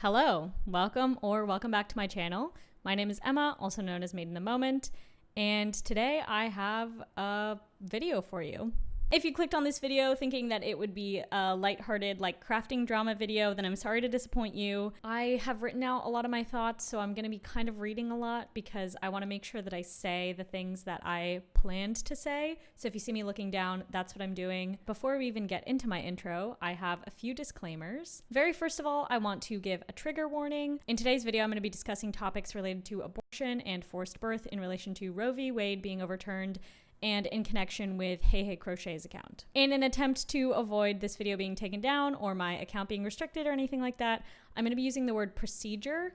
Hello, welcome back to my channel. My name is Emma, also known as Made in the Moment, and today I have a video for you. If you clicked on this video thinking that it would be a lighthearted, like crafting drama video, then I'm sorry to disappoint you. I have written out a lot of my thoughts, so I'm gonna be kind of reading a lot because I wanna make sure that I say the things that I planned to say. So if you see me looking down, that's what I'm doing. Before we even get into my intro, I have a few disclaimers. Very first of all, I want to give a trigger warning. In today's video, I'm gonna be discussing topics related to abortion and forced birth in relation to Roe v. Wade being overturned and in connection with Hayhaycrochet's account. In an attempt to avoid this video being taken down or my account being restricted or anything like that, I'm going to be using the word procedure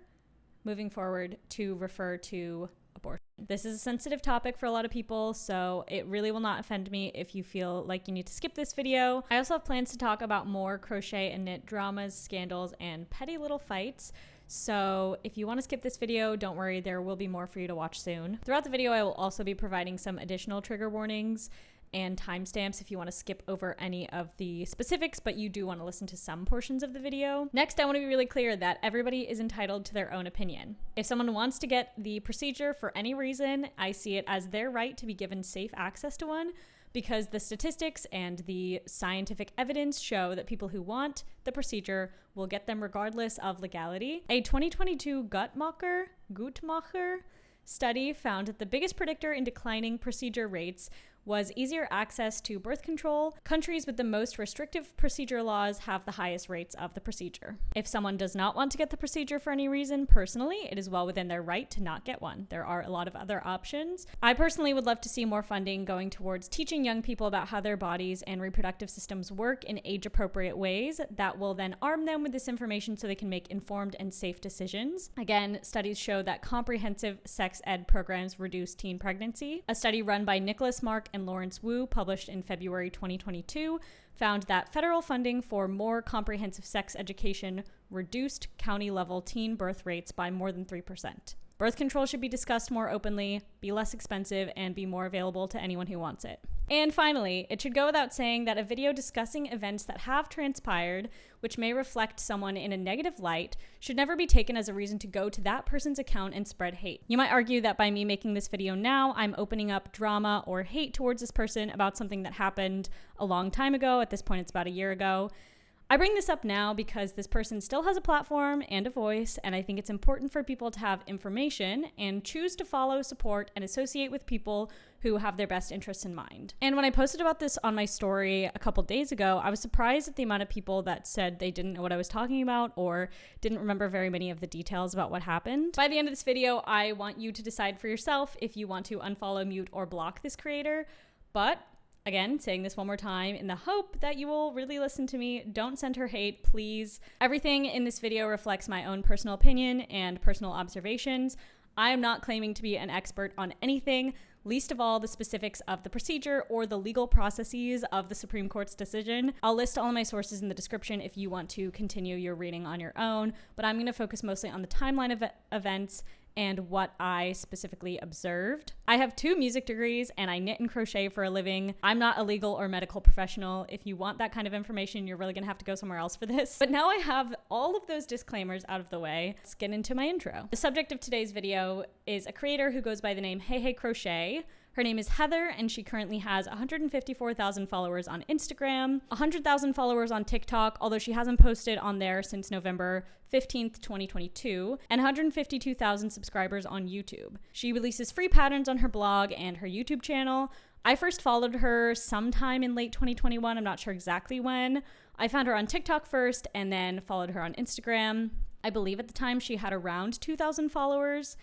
moving forward to refer to abortion. This is a sensitive topic for a lot of people, so it really will not offend me if you feel like you need to skip this video. I also have plans to talk about more crochet and knit dramas, scandals, and petty little fights. So if you want to skip this video, don't worry, there will be more for you to watch soon. Throughout the video, I will also be providing some additional trigger warnings and timestamps if you want to skip over any of the specifics, but you do want to listen to some portions of the video. Next, I want to be really clear that everybody is entitled to their own opinion. If someone wants to get the procedure for any reason, I see it as their right to be given safe access to one, because the statistics and the scientific evidence show that people who want the procedure will get them regardless of legality. A 2022 Guttmacher study found that the biggest predictor in declining procedure rates was easier access to birth control. Countries with the most restrictive procedure laws have the highest rates of the procedure. If someone does not want to get the procedure for any reason, personally, it is well within their right to not get one. There are a lot of other options. I personally would love to see more funding going towards teaching young people about how their bodies and reproductive systems work in age-appropriate ways that will then arm them with this information so they can make informed and safe decisions. Again, studies show that comprehensive sex ed programs reduce teen pregnancy. A study run by Nicholas Mark and Lawrence Wu, published in February 2022, found that federal funding for more comprehensive sex education reduced county-level teen birth rates by more than 3%. Birth control should be discussed more openly, be less expensive, and be more available to anyone who wants it. And finally, it should go without saying that a video discussing events that have transpired, which may reflect someone in a negative light, should never be taken as a reason to go to that person's account and spread hate. You might argue that by me making this video now, I'm opening up drama or hate towards this person about something that happened a long time ago. At this point, it's about a year ago. I bring this up now because this person still has a platform and a voice, and I think it's important for people to have information and choose to follow, support, and associate with people who have their best interests in mind. And when I posted about this on my story a couple days ago, I was surprised at the amount of people that said they didn't know what I was talking about or didn't remember very many of the details about what happened. By the end of this video, I want you to decide for yourself if you want to unfollow, mute, or block this creator, but again, saying this one more time in the hope that you will really listen to me. Don't send her hate, please. Everything in this video reflects my own personal opinion and personal observations. I am not claiming to be an expert on anything, least of all the specifics of the procedure or the legal processes of the Supreme Court's decision. I'll list all of my sources in the description if you want to continue your reading on your own, but I'm going to focus mostly on the timeline of events and what I specifically observed. I have 2 music degrees and I knit and crochet for a living. I'm not a legal or medical professional. If you want that kind of information, you're really gonna have to go somewhere else for this. But now I have all of those disclaimers out of the way. Let's get into my intro. The subject of today's video is a creator who goes by the name Hayhaycrochet. Her name is Heather, and she currently has 154,000 followers on Instagram, 100,000 followers on TikTok, although she hasn't posted on there since November 15th, 2022, and 152,000 subscribers on YouTube. She releases free patterns on her blog and her YouTube channel. I first followed her sometime in late 2021. I'm not sure exactly when. I found her on TikTok first and then followed her on Instagram. I believe at the time she had around 2,000 followers,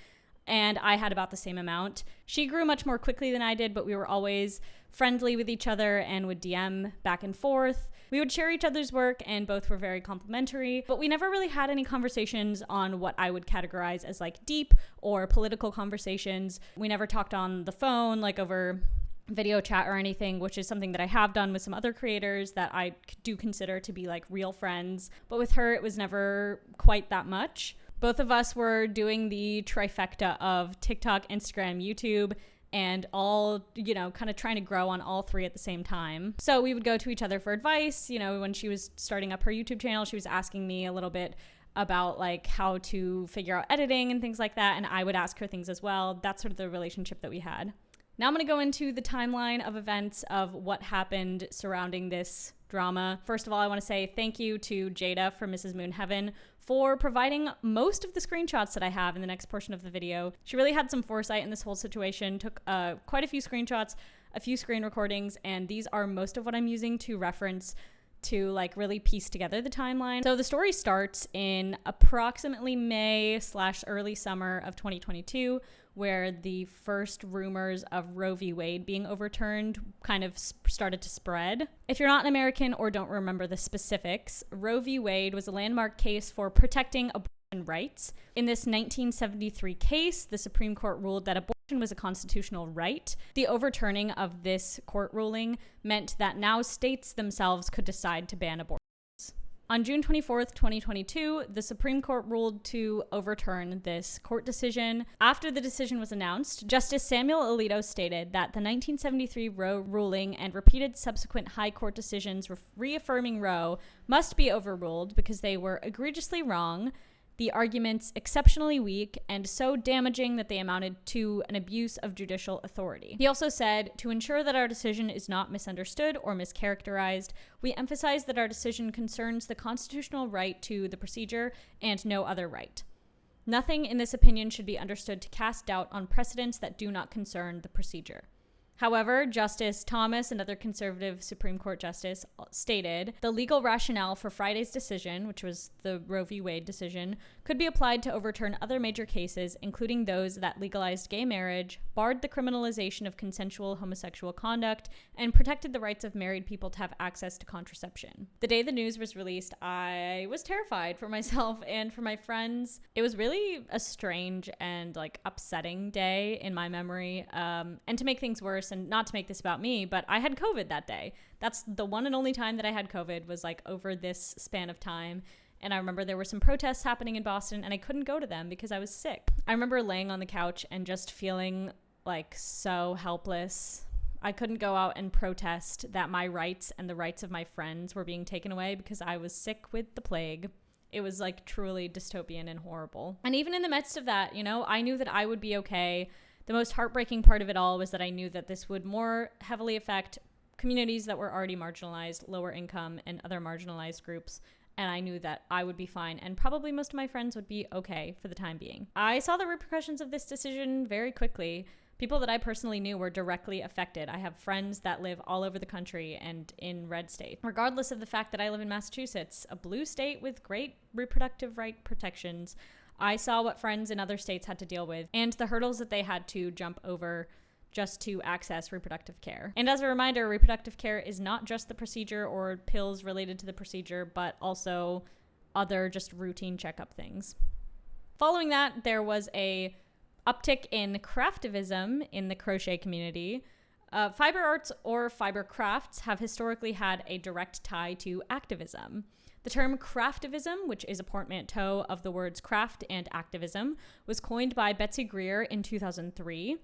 and I had about the same amount. She grew much more quickly than I did, but we were always friendly with each other and would DM back and forth. We would share each other's work and both were very complimentary, but we never really had any conversations on what I would categorize as like deep or political conversations. We never talked on the phone, like over video chat or anything, which is something that I have done with some other creators that I do consider to be like real friends. But with her, it was never quite that much. Both of us were doing the trifecta of TikTok, Instagram, YouTube, and all, you know, kind of trying to grow on all 3 at the same time. So we would go to each other for advice. You know, when she was starting up her YouTube channel, she was asking me a little bit about like how to figure out editing and things like that, and I would ask her things as well. That's sort of the relationship that we had. Now I'm going to go into the timeline of events of what happened surrounding this drama. First of all, I want to say thank you to Jada from Mrs. Moonheaven for providing most of the screenshots that I have in the next portion of the video. She really had some foresight in this whole situation, took quite a few screenshots, a few screen recordings, and these are most of what I'm using to reference to like really piece together the timeline. So the story starts in approximately May/early summer of 2022, where the first rumors of Roe v. Wade being overturned kind of started to spread. If you're not an American or don't remember the specifics, Roe v. Wade was a landmark case for protecting abortion rights. In this 1973 case, the Supreme Court ruled that abortion was a constitutional right. The overturning of this court ruling meant that now states themselves could decide to ban abortions. On June 24th, 2022, the Supreme Court ruled to overturn this court decision. After the decision was announced, Justice Samuel Alito stated that the 1973 Roe ruling and repeated subsequent high court decisions reaffirming Roe must be overruled because they were egregiously wrong, the arguments exceptionally weak, and so damaging that they amounted to an abuse of judicial authority. He also said, to ensure that our decision is not misunderstood or mischaracterized, we emphasize that our decision concerns the constitutional right to the procedure and no other right. Nothing in this opinion should be understood to cast doubt on precedents that do not concern the procedure. However, Justice Thomas, another conservative Supreme Court justice, stated the legal rationale for Friday's decision, which was the Roe v. Wade decision, could be applied to overturn other major cases, including those that legalized gay marriage, barred the criminalization of consensual homosexual conduct, and protected the rights of married people to have access to contraception. The day the news was released, I was terrified for myself and for my friends. It was really a strange and like upsetting day in my memory. And to make things worse, and not to make this about me, but I had COVID that day. That's the one and only time that I had COVID, was like over this span of time. And I remember there were some protests happening in Boston and I couldn't go to them because I was sick. I remember laying on the couch and just feeling like so helpless. I couldn't go out and protest that my rights and the rights of my friends were being taken away because I was sick with the plague. It was like truly dystopian and horrible. And even in the midst of that, you know, I knew that I would be okay. The most heartbreaking part of it all was that I knew that this would more heavily affect communities that were already marginalized, lower income, and other marginalized groups. And I knew that I would be fine, and probably most of my friends would be okay for the time being. I saw the repercussions of this decision very quickly. People that I personally knew were directly affected. I have friends that live all over the country and in red states. Regardless of the fact that I live in Massachusetts, a blue state with great reproductive right protections, I saw what friends in other states had to deal with and the hurdles that they had to jump over just to access reproductive care. And as a reminder, reproductive care is not just the procedure or pills related to the procedure, but also other just routine checkup things. Following that, there was a uptick in craftivism in the crochet community. Fiber arts or fiber crafts have historically had a direct tie to activism. The term craftivism, which is a portmanteau of the words craft and activism, was coined by Betsy Greer in 2003.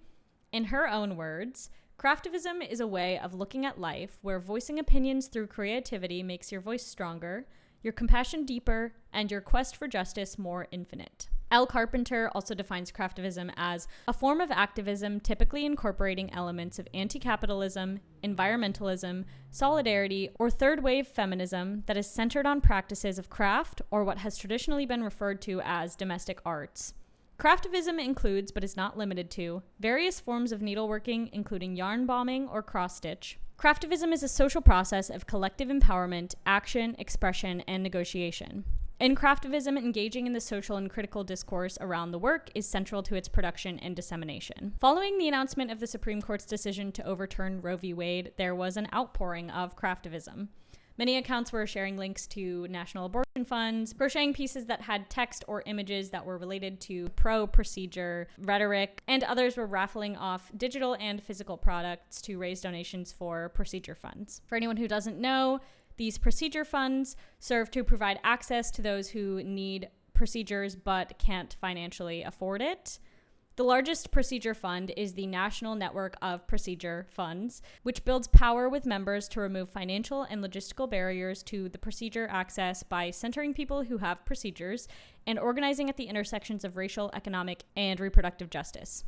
In her own words, craftivism is a way of looking at life where voicing opinions through creativity makes your voice stronger, your compassion deeper, and your quest for justice more infinite. L. Carpenter also defines craftivism as a form of activism typically incorporating elements of anti-capitalism, environmentalism, solidarity, or third-wave feminism that is centered on practices of craft or what has traditionally been referred to as domestic arts. Craftivism includes, but is not limited to, various forms of needleworking, including yarn bombing or cross-stitch. Craftivism is a social process of collective empowerment, action, expression, and negotiation. In craftivism, engaging in the social and critical discourse around the work is central to its production and dissemination. Following the announcement of the Supreme Court's decision to overturn Roe v. Wade, there was an outpouring of craftivism. Many accounts were sharing links to national abortion funds, crocheting pieces that had text or images that were related to pro-procedure rhetoric, and others were raffling off digital and physical products to raise donations for procedure funds. For anyone who doesn't know, these procedure funds serve to provide access to those who need procedures but can't financially afford it. The largest procedure fund is the National Network of Procedure Funds, which builds power with members to remove financial and logistical barriers to the procedure access by centering people who have procedures and organizing at the intersections of racial, economic, and reproductive justice.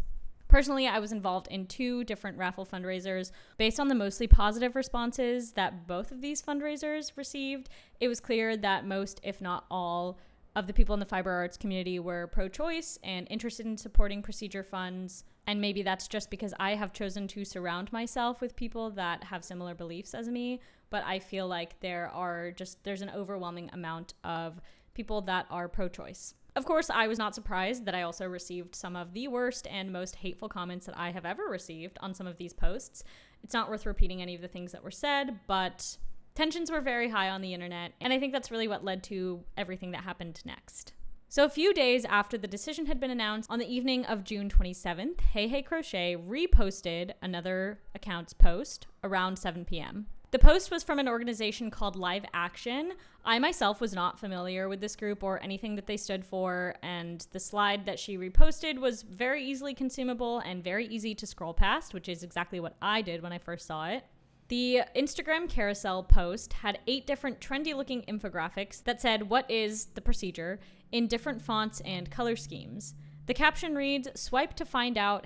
Personally, I was involved in 2 different raffle fundraisers. Based on the mostly positive responses that both of these fundraisers received, it was clear that most, if not all, of the people in the fiber arts community were pro-choice and interested in supporting procedure funds. And maybe that's just because I have chosen to surround myself with people that have similar beliefs as me, but I feel like there's an overwhelming amount of people that are pro-choice. Of course, I was not surprised that I also received some of the worst and most hateful comments that I have ever received on some of these posts. It's not worth repeating any of the things that were said, but tensions were very high on the internet, and I think that's really what led to everything that happened next. So a few days after the decision had been announced, on the evening of June 27th, Hayhaycrochet reposted another account's post around 7 p.m. The post was from an organization called Live Action. I myself was not familiar with this group or anything that they stood for, and the slide that she reposted was very easily consumable and very easy to scroll past, which is exactly what I did when I first saw it. The Instagram carousel post had 8 different trendy-looking infographics that said, "What is the procedure?" in different fonts and color schemes. The caption reads, "Swipe to find out,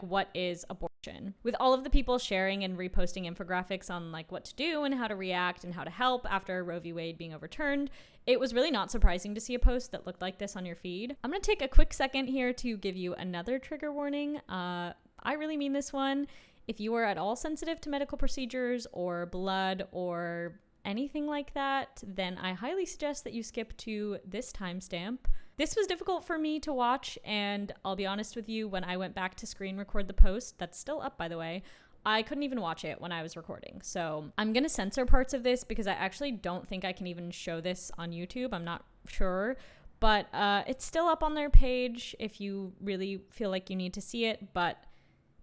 #what is abortion," with all of the people sharing and reposting infographics on what to do and how to react and how to help after Roe v. Wade being overturned. It was really not surprising to see a post that looked like this on your feed. I'm going to take a quick second here to give you another trigger warning. I really mean this one. If you are at all sensitive to medical procedures or blood or anything like that, then I highly suggest that you skip to this timestamp. This was difficult for me to watch, and I'll be honest with you, when I went back to screen record the post, that's still up by the way, I couldn't even watch it when I was recording. So I'm gonna censor parts of this because I actually don't think I can even show this on YouTube. I'm not sure, but it's still up on their page if you really feel like you need to see it, but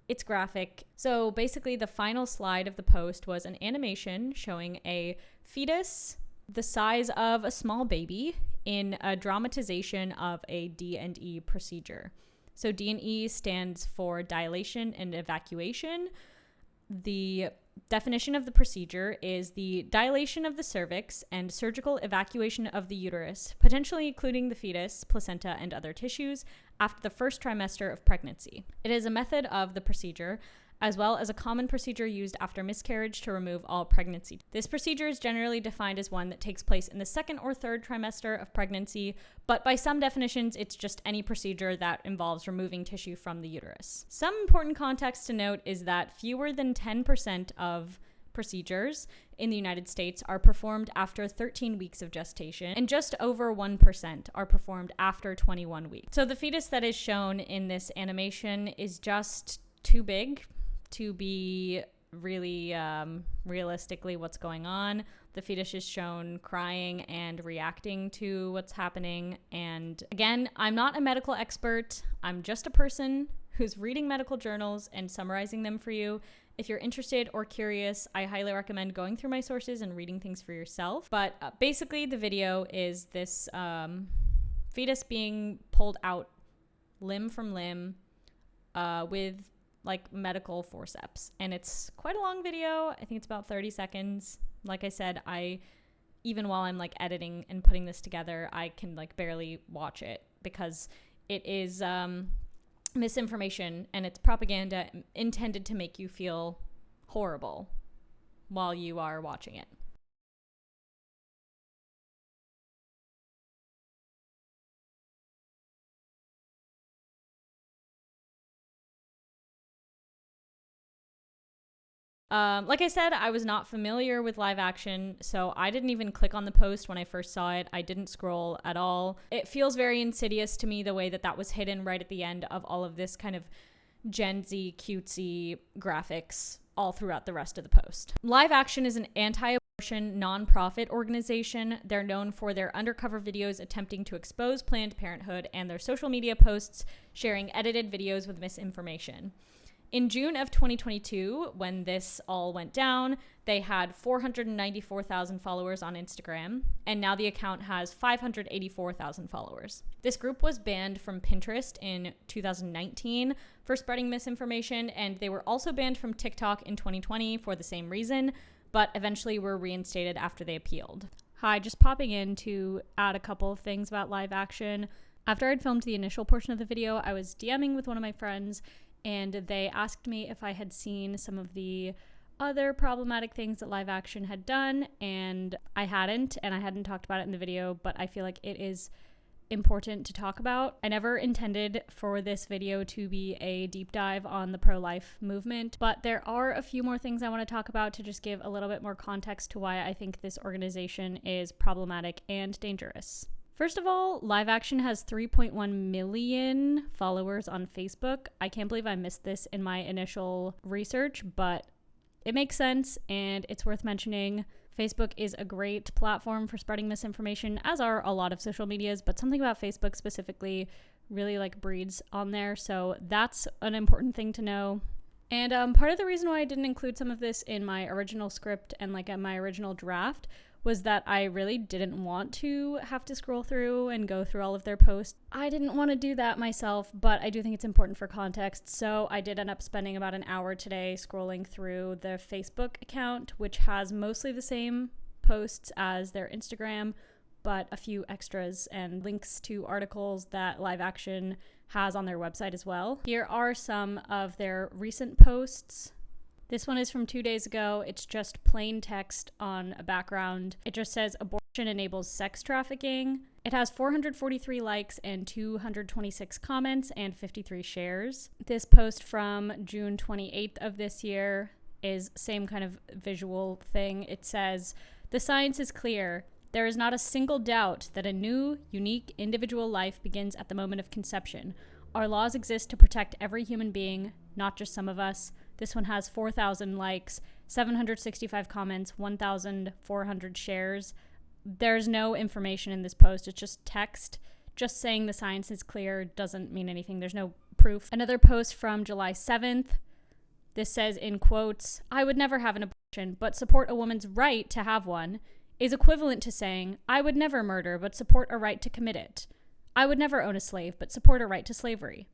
it's graphic. So basically the final slide of the post was an animation showing a fetus the size of a small baby in a dramatization of a D&E procedure. So D&E stands for dilation and evacuation. The definition of the procedure is the dilation of the cervix and surgical evacuation of the uterus, potentially including the fetus, placenta, and other tissues, after the first trimester of pregnancy. It is a method of the procedure, as well as a common procedure used after miscarriage to remove all pregnancy. This procedure is generally defined as one that takes place in the 2nd or 3rd trimester of pregnancy, but by some definitions, it's just any procedure that involves removing tissue from the uterus. Some important context to note is that fewer than 10% of procedures in the United States are performed after 13 weeks of gestation, and just over 1% are performed after 21 weeks. So the fetus that is shown in this animation is just too big to be really realistically what's going on. The fetus is shown crying and reacting to what's happening. And again, I'm not a medical expert. I'm just a person who's reading medical journals and summarizing them for you. If you're interested or curious, I highly recommend going through my sources and reading things for yourself. But basically the video is this fetus being pulled out limb from limb with medical forceps, and it's quite a long video. I think it's about 30 seconds. Like I said, even while I'm editing and putting this together, I can barely watch it because it is misinformation and it's propaganda intended to make you feel horrible while you are watching it. Like I said, I was not familiar with Live Action, so I didn't even click on the post when I first saw it. I didn't scroll at all. It feels very insidious to me the way that was hidden right at the end of all of this kind of Gen Z cutesy graphics all throughout the rest of the post. Live Action is an anti-abortion nonprofit organization. They're known for their undercover videos attempting to expose Planned Parenthood and their social media posts sharing edited videos with misinformation. In June of 2022, when this all went down, they had 494,000 followers on Instagram, and now the account has 584,000 followers. This group was banned from Pinterest in 2019 for spreading misinformation, and they were also banned from TikTok in 2020 for the same reason, but eventually were reinstated after they appealed. Hi, just popping in to add a couple of things about live action. After I'd filmed the initial portion of the video, I was DMing with one of my friends, and they asked me if I had seen some of the other problematic things that live action had done, and I hadn't talked about it in the video, but I feel like it is important to talk about. I never intended for this video to be a deep dive on the pro-life movement, but there are a few more things I want to talk about to just give a little bit more context to why I think this organization is problematic and dangerous. First of all, live action has 3.1 million followers on Facebook. I can't believe I missed this in my initial research, but it makes sense and it's worth mentioning. Facebook is a great platform for spreading misinformation, as are a lot of social medias, but something about Facebook specifically really breeds on there. So that's an important thing to know. And part of the reason why I didn't include some of this in my original script and my original draft was that I really didn't want to have to scroll through and go through all of their posts. I didn't want to do that myself, but I do think it's important for context. So I did end up spending about an hour today scrolling through their Facebook account, which has mostly the same posts as their Instagram, but a few extras and links to articles that live action has on their website as well. Here are some of their recent posts. This one is from 2 days ago. It's just plain text on a background. It just says abortion enables sex trafficking. It has 443 likes and 226 comments and 53 shares. This post from June 28th of this year is same kind of visual thing. It says, "The science is clear. There is not a single doubt that a new, unique, individual life begins at the moment of conception. Our laws exist to protect every human being, not just some of us." This one has 4,000 likes, 765 comments, 1,400 shares. There's no information in this post. It's just text. Just saying the science is clear doesn't mean anything. There's no proof. Another post from July 7th. This says in quotes, "I would never have an abortion, but support a woman's right to have one is equivalent to saying, I would never murder, but support a right to commit it. I would never own a slave, but support a right to slavery.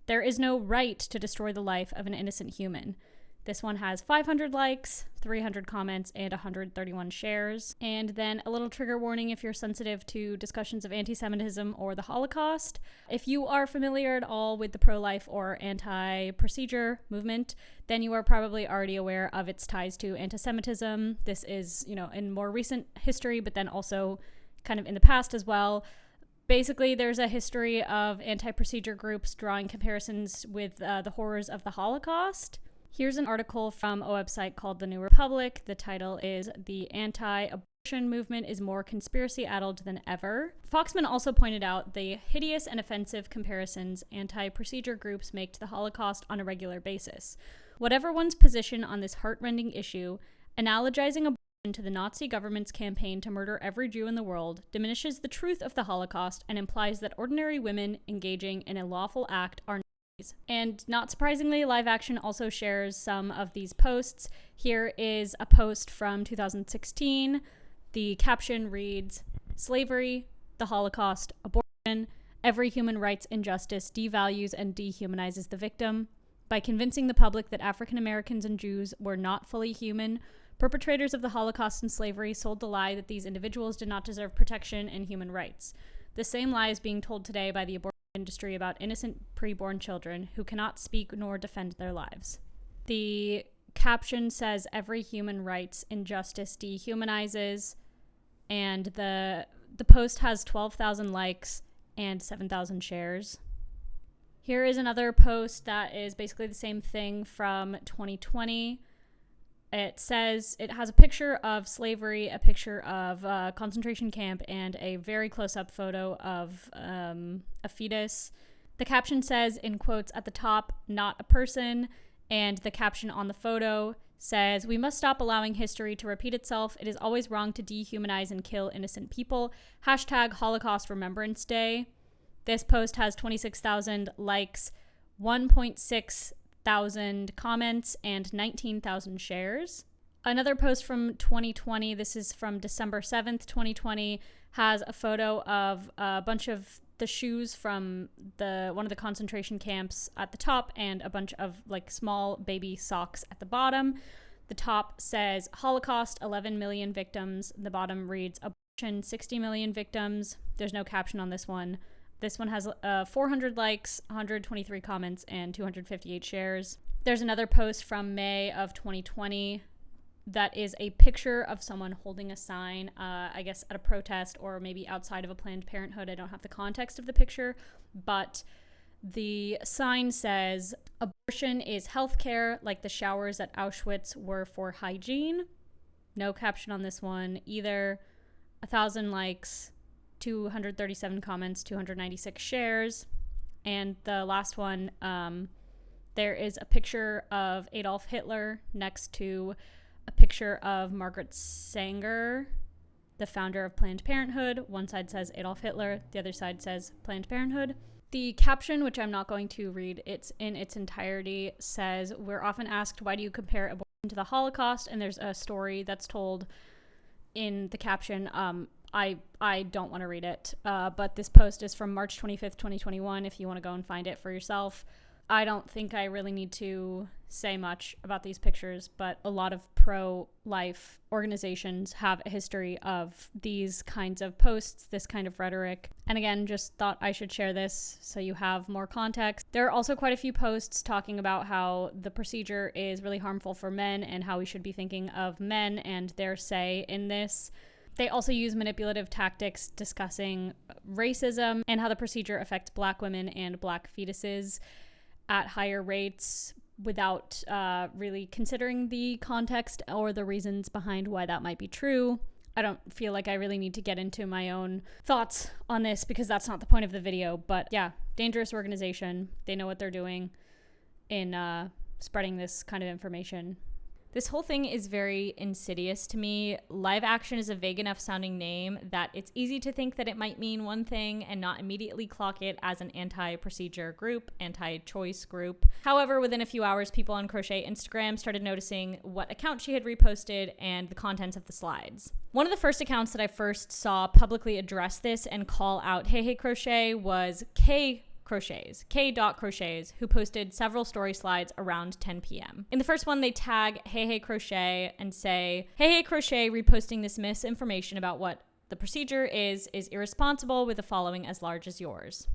There is no right to destroy the life of an innocent human." This one has 500 likes, 300 comments, and 131 shares. And then a little trigger warning if you're sensitive to discussions of anti-Semitism or the Holocaust. If you are familiar at all with the pro-life or anti-procedure movement, then you are probably already aware of its ties to anti-Semitism. This is, in more recent history, but then also kind of in the past as well. Basically, there's a history of anti-procedure groups drawing comparisons with the horrors of the Holocaust. Here's an article from a website called The New Republic. The title is "The Anti-Abortion Movement is More Conspiracy-Addled Than Ever." Foxman also pointed out the hideous and offensive comparisons anti-procedure groups make to the Holocaust on a regular basis. Whatever one's position on this heart-rending issue, analogizing abortion to the Nazi government's campaign to murder every Jew in the world diminishes the truth of the Holocaust and implies that ordinary women engaging in a lawful act are Nazis. And not surprisingly, live action also shares some of these posts. Here is a post from 2016. The caption reads, "Slavery, the Holocaust, abortion, every human rights injustice devalues and dehumanizes the victim. By convincing the public that African Americans and Jews were not fully human, perpetrators of the Holocaust and slavery sold the lie that these individuals did not deserve protection and human rights. The same lie is being told today by the abortion industry about innocent preborn children who cannot speak nor defend their lives." The caption says, "Every human rights injustice dehumanizes," and the post has 12,000 likes and 7,000 shares. Here is another post that is basically the same thing from 2020. It says, it has a picture of slavery, a picture of a concentration camp, and a very close-up photo of a fetus. The caption says, in quotes at the top, "Not a person," and the caption on the photo says, "We must stop allowing history to repeat itself. It is always wrong to dehumanize and kill innocent people. Hashtag Holocaust Remembrance Day." This post has 26,000 likes, 1.6 1,000 comments and 19,000 shares. Another post from 2020, this is from December 7th, 2020, has a photo of a bunch of the shoes from one of the concentration camps at the top and a bunch of like small baby socks at the bottom. The top says Holocaust, 11 million victims. The bottom reads abortion, 60 million victims. There's no caption on this one. This one has 400 likes, 123 comments, and 258 shares. There's another post from May of 2020 that is a picture of someone holding a sign, I guess at a protest or maybe outside of a Planned Parenthood. I don't have the context of the picture, but the sign says, abortion is healthcare, like the showers at Auschwitz were for hygiene. No caption on this one either. 1,000 likes, 237 comments, 296 shares. And the last one, there is a picture of Adolf Hitler next to a picture of Margaret Sanger, the founder of Planned Parenthood. One side says Adolf Hitler, the other side says Planned Parenthood. The caption, which I'm not going to read in its entirety, says, we're often asked, why do you compare abortion to the Holocaust? And there's a story that's told in the caption. I don't want to read it, but this post is from March 25th, 2021, if you want to go and find it for yourself. I don't think I really need to say much about these pictures, but a lot of pro-life organizations have a history of these kinds of posts, this kind of rhetoric. And again, just thought I should share this so you have more context. There are also quite a few posts talking about how the procedure is really harmful for men and how we should be thinking of men and their say in this. They also use manipulative tactics discussing racism and how the procedure affects Black women and Black fetuses at higher rates without really considering the context or the reasons behind why that might be true. I don't feel like I really need to get into my own thoughts on this because that's not the point of the video. But yeah, dangerous organization. They know what they're doing in spreading this kind of information. This whole thing is very insidious to me. Live Action is a vague enough sounding name that it's easy to think that it might mean one thing and not immediately clock it as an anti-procedure group, anti-choice group. However, within a few hours, people on Crochet Instagram started noticing what account she had reposted and the contents of the slides. One of the first accounts that I first saw publicly address this and call out Hayhaycrochet was K.Crochets, who posted several story slides around 10 p.m. In the first one, they tag Hayhaycrochet and say, Hayhaycrochet reposting this misinformation about what the procedure is irresponsible with a following as large as yours.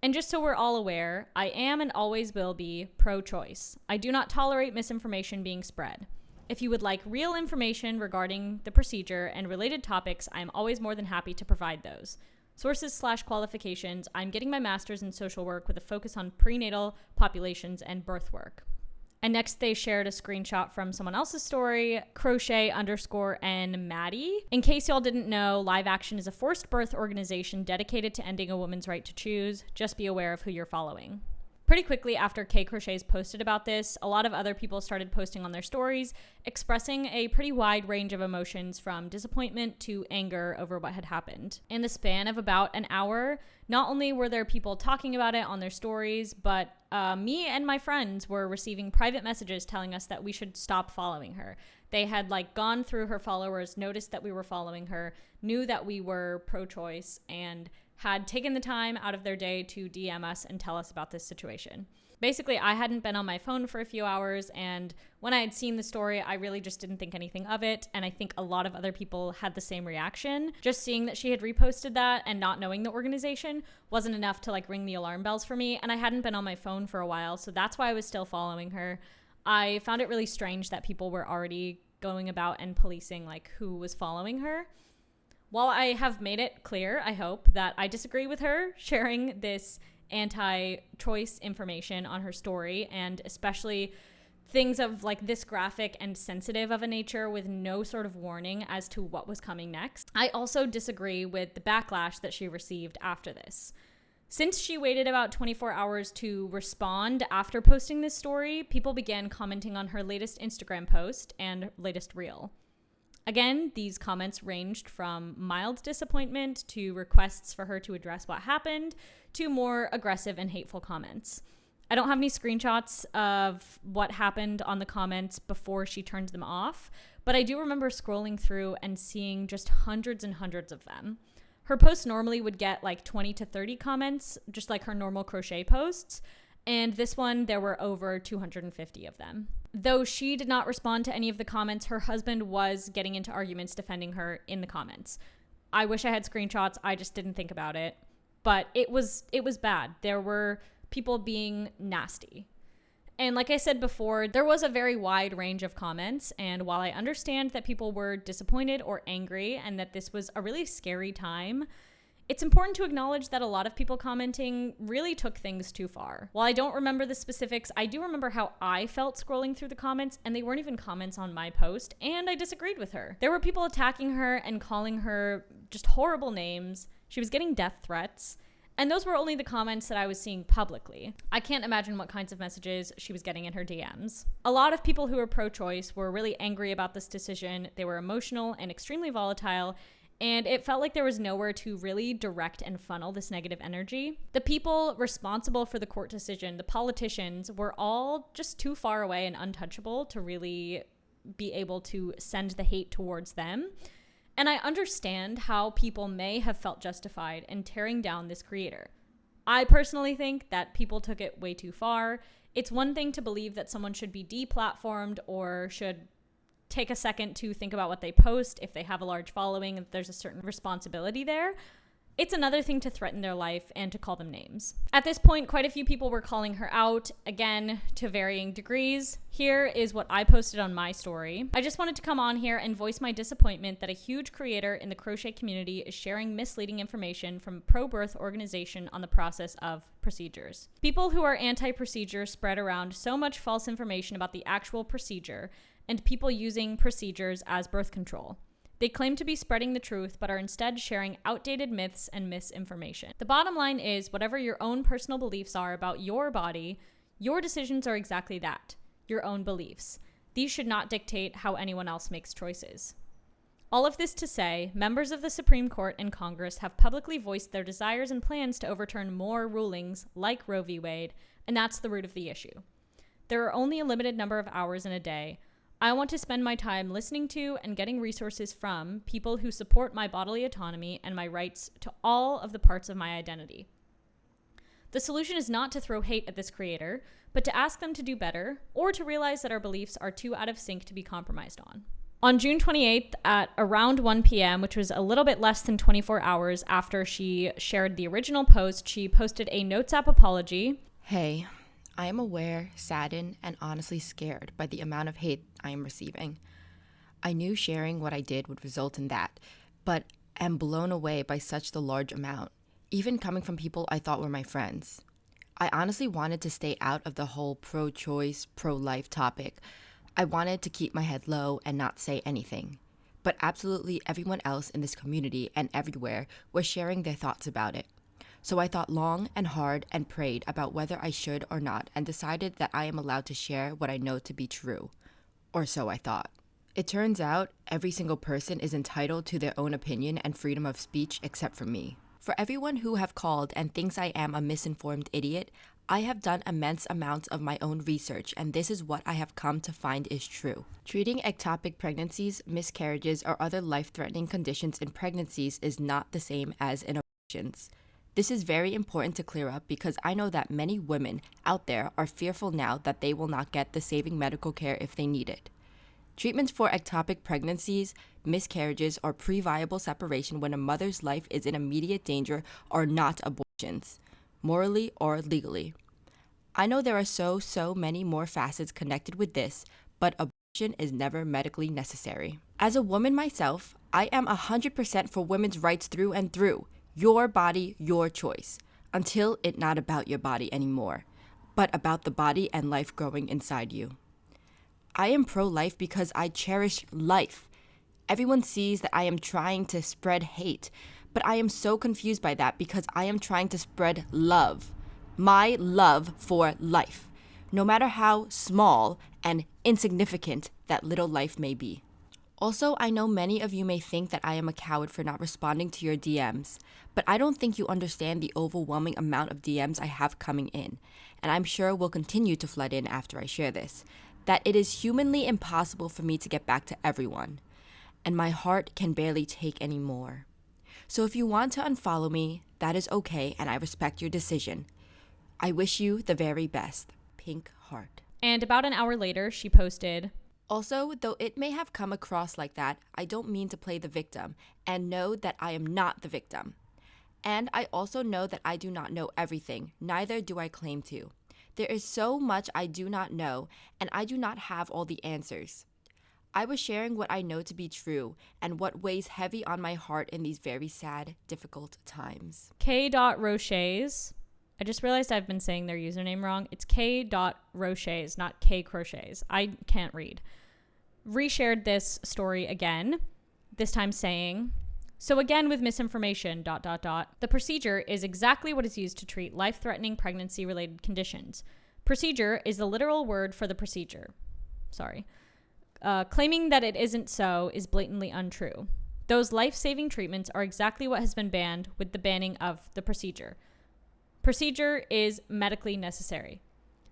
And just so we're all aware, I am and always will be pro-choice. I do not tolerate misinformation being spread. If you would like real information regarding the procedure and related topics, I am always more than happy to provide those. Sources/qualifications, I'm getting my master's in social work with a focus on prenatal populations and birth work. And next they shared a screenshot from someone else's story, crochet_n Maddie. In case y'all didn't know, Live Action is a forced birth organization dedicated to ending a woman's right to choose. Just be aware of who you're following. Pretty quickly after K Crochets posted about this, a lot of other people started posting on their stories, expressing a pretty wide range of emotions from disappointment to anger over what had happened. In the span of about an hour, not only were there people talking about it on their stories, but me and my friends were receiving private messages telling us that we should stop following her. They had gone through her followers, noticed that we were following her, knew that we were pro-choice, and had taken the time out of their day to DM us and tell us about this situation. Basically, I hadn't been on my phone for a few hours, and when I had seen the story, I really just didn't think anything of it, and I think a lot of other people had the same reaction. Just seeing that she had reposted that and not knowing the organization wasn't enough to ring the alarm bells for me, and I hadn't been on my phone for a while, so that's why I was still following her. I found it really strange that people were already going about and policing who was following her. While I have made it clear, I hope, that I disagree with her sharing this anti-choice information on her story, and especially things of this graphic and sensitive of a nature with no sort of warning as to what was coming next, I also disagree with the backlash that she received after this. Since she waited about 24 hours to respond after posting this story, people began commenting on her latest Instagram post and latest reel. Again, these comments ranged from mild disappointment to requests for her to address what happened to more aggressive and hateful comments. I don't have any screenshots of what happened on the comments before she turned them off, but I do remember scrolling through and seeing just hundreds and hundreds of them. Her posts normally would get like 20 to 30 comments, just like her normal crochet posts. And this one, there were over 250 of them. Though she did not respond to any of the comments, her husband was getting into arguments defending her in the comments. I wish I had screenshots. I just didn't think about it. But it was bad. There were people being nasty. And like I said before, there was a very wide range of comments. And while I understand that people were disappointed or angry and that this was a really scary time, it's important to acknowledge that a lot of people commenting really took things too far. While I don't remember the specifics, I do remember how I felt scrolling through the comments, and they weren't even comments on my post, and I disagreed with her. There were people attacking her and calling her just horrible names. She was getting death threats. And those were only the comments that I was seeing publicly. I can't imagine what kinds of messages she was getting in her DMs. A lot of people who were pro-choice were really angry about this decision. They were emotional and extremely volatile, and it felt like there was nowhere to really direct and funnel this negative energy. The people responsible for the court decision, the politicians, were all just too far away and untouchable to really be able to send the hate towards them. And I understand how people may have felt justified in tearing down this creator. I personally think that people took it way too far. It's one thing to believe that someone should be deplatformed or should take a second to think about what they post if they have a large following and there's a certain responsibility there. It's another thing to threaten their life and to call them names. At this point, quite a few people were calling her out, again, to varying degrees. Here is what I posted on my story. I just wanted to come on here and voice my disappointment that a huge creator in the crochet community is sharing misleading information from a pro-birth organization on the process of procedures. People who are anti-procedure spread around so much false information about the actual procedure and people using procedures as birth control. They claim to be spreading the truth, but are instead sharing outdated myths and misinformation. The bottom line is, whatever your own personal beliefs are about your body, your decisions are exactly that, your own beliefs. These should not dictate how anyone else makes choices. All of this to say, members of the Supreme Court and Congress have publicly voiced their desires and plans to overturn more rulings like Roe v. Wade, and that's the root of the issue. There are only a limited number of hours in a day. I want to spend my time listening to and getting resources from people who support my bodily autonomy and my rights to all of the parts of my identity. The solution is not to throw hate at this creator, but to ask them to do better or to realize that our beliefs are too out of sync to be compromised on. On June 28th at around 1 p.m., which was a little bit less than 24 hours after she shared the original post, she posted a Notes app apology. Hey, I am aware, saddened, and honestly scared by the amount of hate I am receiving. I knew sharing what I did would result in that, but am blown away by such the large amount, even coming from people I thought were my friends. I honestly wanted to stay out of the whole pro-choice, pro-life topic. I wanted to keep my head low and not say anything. But absolutely everyone else in this community and everywhere was sharing their thoughts about it. So I thought long and hard and prayed about whether I should or not and decided that I am allowed to share what I know to be true. Or so I thought. It turns out every single person is entitled to their own opinion and freedom of speech except for me. For everyone who have called and thinks I am a misinformed idiot, I have done immense amounts of my own research, and this is what I have come to find is true. Treating ectopic pregnancies, miscarriages, or other life-threatening conditions in pregnancies is not the same as in abortions. This is very important to clear up because I know that many women out there are fearful now that they will not get the saving medical care if they need it. Treatments for ectopic pregnancies, miscarriages, or pre-viable separation when a mother's life is in immediate danger are not abortions, morally or legally. I know there are so many more facets connected with this, but abortion is never medically necessary. As a woman myself, I am 100% for women's rights through and through. Your body, your choice, until it's not about your body anymore, but about the body and life growing inside you. I am pro-life because I cherish life. Everyone sees that I am trying to spread hate, but I am so confused by that because I am trying to spread love. My love for life, no matter how small and insignificant that little life may be. Also, I know many of you may think that I am a coward for not responding to your DMs, but I don't think you understand the overwhelming amount of DMs I have coming in, and I'm sure will continue to flood in after I share this, that it is humanly impossible for me to get back to everyone, and my heart can barely take any more. So if you want to unfollow me, that is okay, and I respect your decision. I wish you the very best. Pink heart. And about an hour later, she posted, also, though it may have come across like that, I don't mean to play the victim, and know that I am not the victim. And I also know that I do not know everything, neither do I claim to. There is so much I do not know, and I do not have all the answers. I was sharing what I know to be true, and what weighs heavy on my heart in these very sad, difficult times. K.Rochets. I just realized I've been saying their username wrong. It's K.Rochets, not K.Crochets. I can't read. Reshared this story again, this time saying, so again with misinformation, ... The procedure is exactly what is used to treat life-threatening pregnancy-related conditions. Procedure is the literal word for the procedure. Sorry. Claiming that it isn't so is blatantly untrue. Those life-saving treatments are exactly what has been banned with the banning of the procedure. Procedure is medically necessary.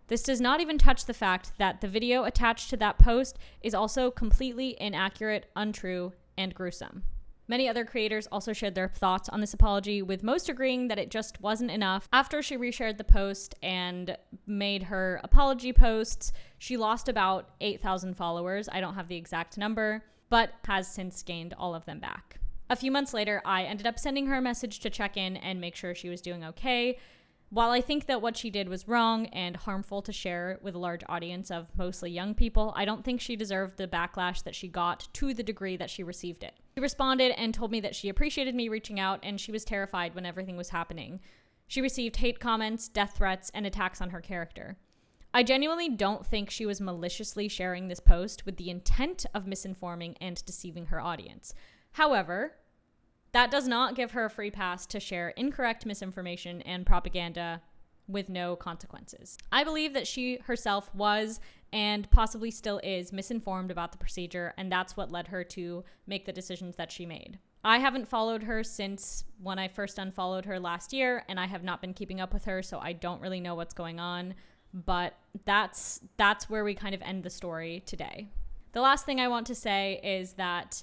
This does not even touch the fact that the video attached to that post is also completely inaccurate, untrue, and gruesome. Many other creators also shared their thoughts on this apology, with most agreeing that it just wasn't enough. After she reshared the post and made her apology posts, she lost about 8,000 followers. I don't have the exact number, but has since gained all of them back. A few months later, I ended up sending her a message to check in and make sure she was doing okay. While I think that what she did was wrong and harmful to share with a large audience of mostly young people, I don't think she deserved the backlash that she got to the degree that she received it. She responded and told me that she appreciated me reaching out and she was terrified when everything was happening. She received hate comments, death threats, and attacks on her character. I genuinely don't think she was maliciously sharing this post with the intent of misinforming and deceiving her audience. However, that does not give her a free pass to share incorrect misinformation and propaganda with no consequences. I believe that she herself was and possibly still is misinformed about the procedure, and that's what led her to make the decisions that she made. I haven't followed her since when I first unfollowed her last year, and I have not been keeping up with her, so I don't really know what's going on, but that's where we kind of end the story today. The last thing I want to say is that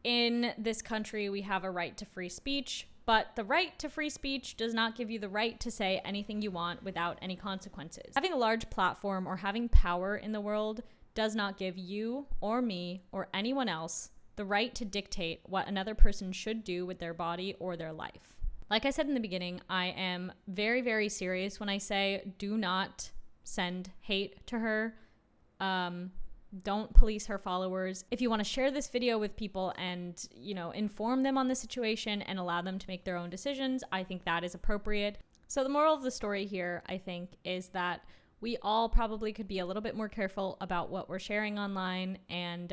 in this country, we have a right to free speech, but the right to free speech does not give you the right to say anything you want without any consequences. Having a large platform or having power in the world does not give you or me or anyone else the right to dictate what another person should do with their body or their life. Like I said in the beginning, I am very, very serious when I say do not send hate to her. Don't police her followers. If you want to share this video with people and, inform them on the situation and allow them to make their own decisions, I think that is appropriate. So the moral of the story here, I think, is that we all probably could be a little bit more careful about what we're sharing online, and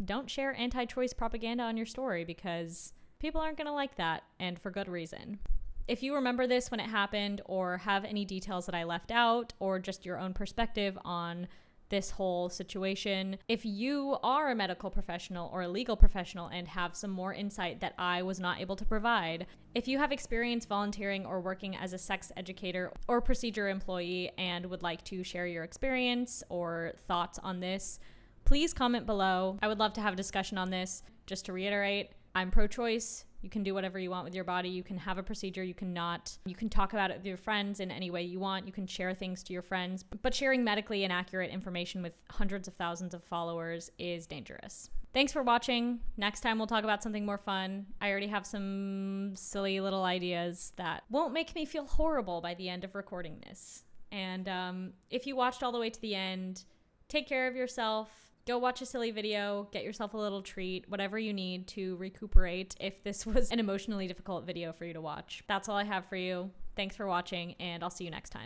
don't share anti-choice propaganda on your story because people aren't going to like that, and for good reason. If you remember this when it happened or have any details that I left out or just your own perspective on this whole situation, if you are a medical professional or a legal professional and have some more insight that I was not able to provide, if you have experience volunteering or working as a sex educator or procedure employee and would like to share your experience or thoughts on this, please comment below. I would love to have a discussion on this. Just to reiterate, I'm pro-choice. You can do whatever you want with your body. You can have a procedure. You can not. You can talk about it with your friends in any way you want. You can share things to your friends. But sharing medically inaccurate information with hundreds of thousands of followers is dangerous. Thanks for watching. Next time we'll talk about something more fun. I already have some silly little ideas that won't make me feel horrible by the end of recording this. And if you watched all the way to the end, take care of yourself. Go watch a silly video, get yourself a little treat, whatever you need to recuperate if this was an emotionally difficult video for you to watch. That's all I have for you. Thanks for watching, and I'll see you next time.